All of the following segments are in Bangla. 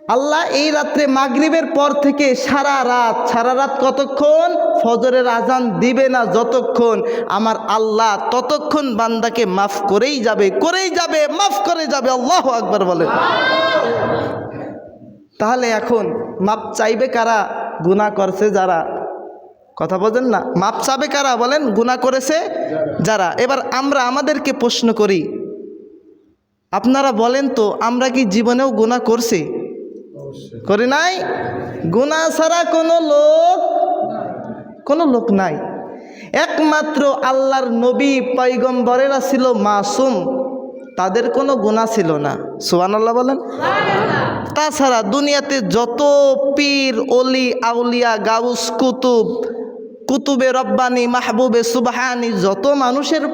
আল্লাহ এই রাত্রে মাগরিবের পর থেকে সারা রাত কতক্ষণ? ফজরের আজান দিবে না যতক্ষণ, আমার আল্লাহ ততক্ষণ বান্দাকে মাফ করেই যাবে, মাফ করে যাবে। আল্লাহু আকবার বলেন। তাহলে এখন মাপ চাইবে কারা? গুনাহ করছে যারা। কথা বলেন না, মাপ চাবে কারা? বলেন, গুনাহ করেছে যারা। এবার আমরা আমাদেরকে প্রশ্ন করি, আপনারা বলেন তো, আমরা কি জীবনেও গুনাহ করছি? করি নাই? গুনাহ ছাড়া কোনো লোক নাই। একমাত্র আল্লাহর নবী পয়গম্বরেরা ছিল মাসুম, তাদের কোনো গুনাহ ছিল না। সুবহানাল্লাহ বলেন। তাছাড়া দুনিয়াতে যত পীর, অলি, আউলিয়া, গাউস, কুতুবে রব্বানি, মাহবুবে সুবহানি, যত মানুষের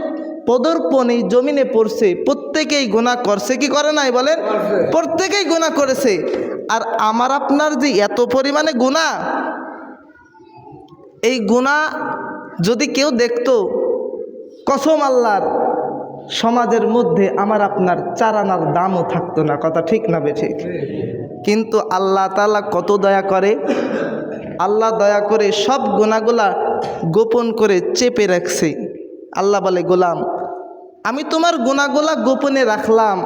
পদর্পণে জমিনে পড়ছে, প্রত্যেকেই গুনাহ করছে কি করে নাই? বলেন, প্রত্যেকেই গুনাহ করেছে। আর আমার আপনার যে এত পরিমাণে গুনাহ, এই গুনাহ যদি কেউ দেখতো, কসম আল্লাহর, সমাজের মধ্যে আমার আপনার 4 আনার দামও থাকতো না। কথা ঠিক না বেঠিক? কিন্তু আল্লাহ তাআলা কত দয়া করে। আল্লাহ দয়া করে সব গুনাহগুলা গোপন করে চেপে রাখছে। আল্লাহ বলে, গোলাম, আমি তোমার গুনাহগুলা গোপনে রাখলাম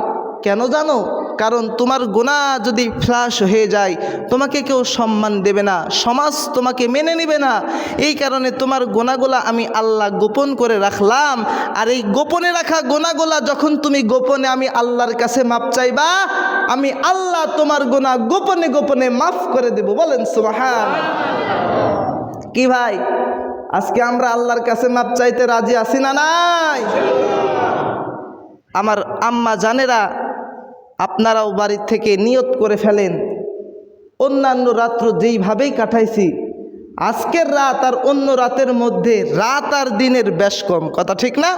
কেন জানো? কারণ তোমার গুনাহ যদি ফ্লাশ হয়ে যায়, তোমাকে কেউ সম্মান দেবে না, সমাজ তোমাকে মেনে নেবে না। এই কারণে তোমার গুনাহগুলা আমি আল্লাহ গোপন করে রাখলাম। আর এই গোপনে রাখা গুনাহগুলা যখন তুমি গোপনে আমি আল্লাহর কাছে মাপ চাইবা, আমি আল্লাহ তোমার গুনাহ গোপনে গোপনে মাফ করে দেব। বলেন সুবহান। কি ভাই, আজকে আমরা আল্লাহর কাছে মাপ চাইতে রাজি আছি না নাই? আমার আম্মা জানেরা, আপনারাও বাড়ির থেকে নিয়ত করে ফেলেন, অন্যান্য রাত্র যেইভাবেই কাটাইছি, আজকের রাত আর অন্য রাতের মধ্যে রাত আর দিনের বেশ কম। কথা ঠিক না?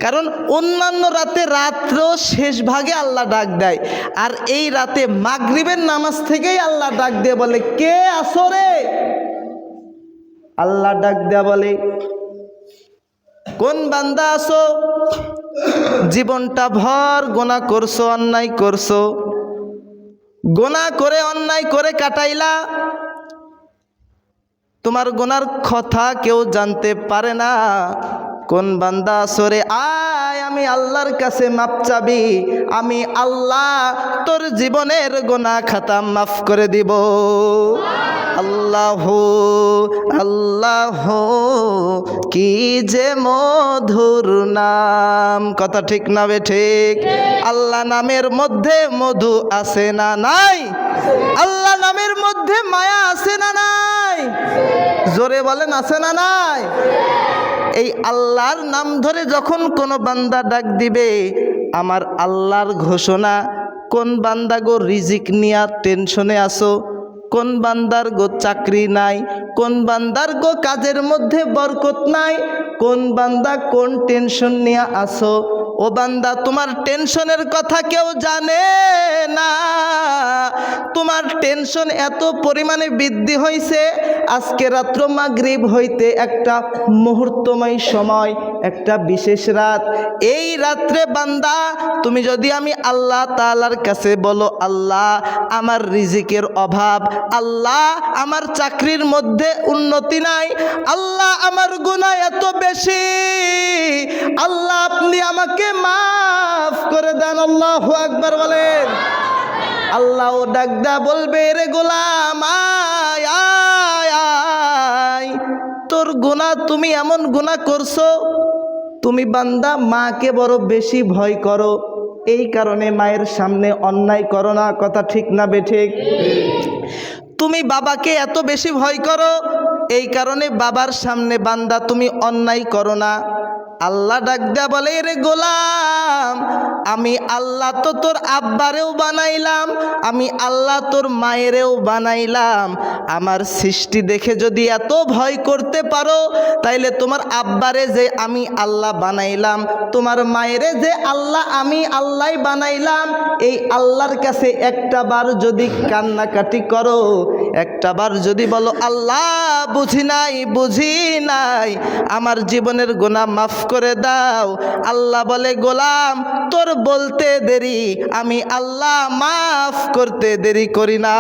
কারণ অন্যান্য রাতে রাত্র শেষ ভাগে আল্লাহ ডাক দেয়, আর এই রাতে মাগরিবের নামাজ থেকেই আল্লাহ ডাক দিয়ে বলে, কে আসো রে? আল্লাহ ডাক দেয়া বলে, কোন বান্দা আসো? জীবনটা ভর গুনাহ করছো, অন্যায় করছো, গুনাহ করে অন্যায় করে কাটাইলা, তোমার গুনার কথা কেউ জানতে পারে না। কোন বান্দা সরে আয়, আমি আল্লাহর কাছে মাপ চাবি, আমি আল্লাহ তোর জীবনের গুনাহ খাতা মাফ করে দিব। আল্লাহ আল্লাহ কি যে মধুর নাম। কথা ঠিক না বে ঠিক? আল্লাহ নামের মধ্যে মধু আছে না নাই? আল্লাহ নামের মধ্যে মায়া আছে না নাই? জোরে বলেন, আছে না নাই? এই আল্লাহর নাম ধরে যখন কোনো বান্দা ডাক দিবে, আমার আল্লাহর ঘোষণা, কোন বান্দা গো রিজিক নিয়া টেনশনে আসো, কোন বান্দার গো চাকরি নাই, কোন বান্দার গো কাজের মধ্যে বরকত নাই, কোন বান্দা কোন টেনশন নিয়ে আসো, ও বান্দা তোমার টেনশনের কথা কেউ জানে না। তোমার টেনশন এত পরিমাণে বৃদ্ধি হয়েছে, আজকে রাত্র মাগরিব হইতে একটা মুহূর্তময় সময়, একটা বিশেষ রাত। এই রাত্রে বান্দা তুমি যদি আমি আল্লাহ তাআলার কাছে বলো, আল্লাহ আমার রিজিকের অভাব, আল্লাহ আমার চাকরির মধ্যে উন্নতি নাই, আল্লাহ আমার গুনাহ এত বেশি, আল্লাহ আপনি আমাকে মাফ করে দেন। আল্লাহু আকবার বলেন। আল্লাহ ডাক দা বলবে, রে গোলাম আয় আয় আয়, তোর গুনাহ, তুমি এমন গুনাহ করছো, তুমি বান্দা মাকে বড় বেশি ভয় করো, এই কারণে মায়ের সামনে অন্যায় করো না। কথা ঠিক না বে ঠিক? তুমি বাবাকে এত বেশি ভয় করো, এই কারণে বাবার সামনে বান্দা তুমি অন্যায় করো না। আল্লাহ ডাক দেয়া বলে, রে গোলাম, আমি আল্লাহ তো তোর আব্বারেও বানাইলাম, আমি আল্লাহ তোর মায়েরেও বানাইলাম। আমার সৃষ্টি দেখে যদি এত ভয় করতে পারো, তাইলে তোমার আব্বারে যে আমি আল্লাহ বানাইলাম, তোমার মায়েরে যে আমি আল্লাহ বানাইলাম, এই আল্লাহর কাছে একটা বার যদি কান্নাকাটি করো, একটাবার যদি বলো আল্লাহ বুঝি নাই আমার জীবনের গুনাহ মাফ করে দাও, আল্লাহ বলে গোলাম তোর বলতে দেরি, আমি আল্লাহ মাফ করতে দেরি করি না।